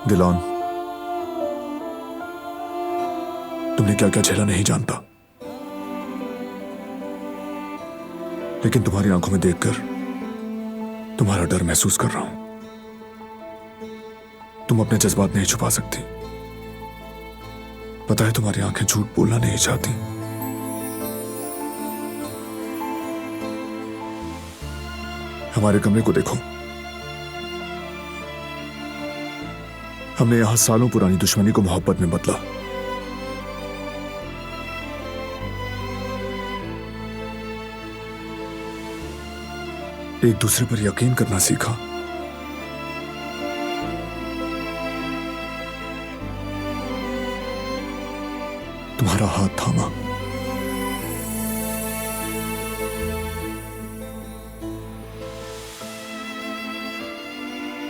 दिलॉन, तुमने क्या क्या झेला नहीं जानता, लेकिन तुम्हारी आंखों में देखकर तुम्हारा डर महसूस कर रहा हूं। तुम अपने जज्बात नहीं छुपा सकती। पता है तुम्हारी आंखें झूठ बोलना नहीं चाहती। हमारे कमरे को देखो। हमने यहां सालों पुरानी दुश्मनी को मोहब्बत में बदला। एक दूसरे पर यकीन करना सीखा। तुम्हारा हाथ थामा,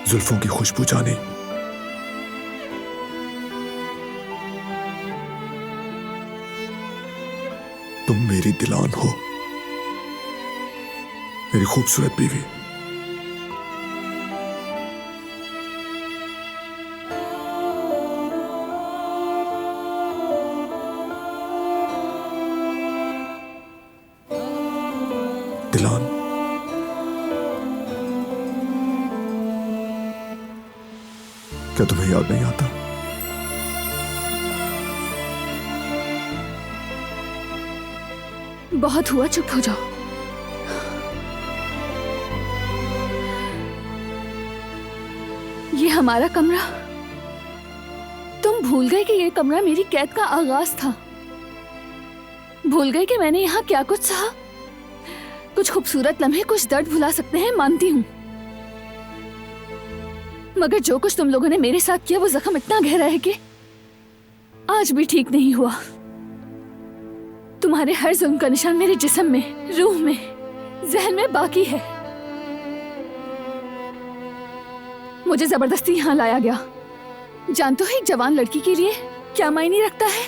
जुल्फों की खुशबू जानी, तुम मेरी दिलान हो, मेरी खूबसूरत बीवी। दिलान, क्या तुम्हें याद नहीं आता? बहुत हुआ, चुप हो जाओ। ये हमारा कमरा। तुम भूल गए कि ये कमरा मेरी कैद का आगाज था। भूल गए कि मैंने यहाँ क्या कुछ सहा। कुछ खूबसूरत लम्हे कुछ दर्द भुला सकते हैं, मानती हूँ, मगर जो कुछ तुम लोगों ने मेरे साथ किया वो जख्म इतना गहरा है कि आज भी ठीक नहीं हुआ। तुम्हारे हर जुल्म का निशान मेरे जिस्म में, रूह में, जहन में बाकी है। मुझे जबरदस्ती यहाँ लाया गया। जानते हो एक जवान लड़की के लिए क्या मायने रखता है?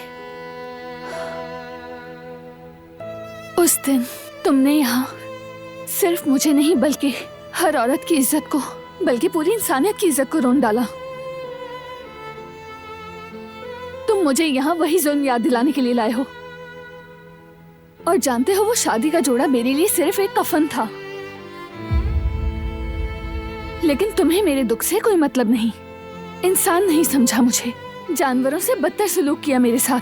उस दिन तुमने यहाँ सिर्फ मुझे नहीं बल्कि हर औरत की इज्जत को, बल्कि पूरी इंसानियत की इज्जत को रोन डाला। तुम मुझे यहाँ वही जुल्म याद दिलाने के लिए लाए हो। और जानते हो वो शादी का जोड़ा मेरे लिए सिर्फ एक कफन था। लेकिन तुम्हें मेरे दुख से कोई मतलब नहीं। इंसान नहीं समझा मुझे, जानवरों से बदतर सलूक किया मेरे साथ।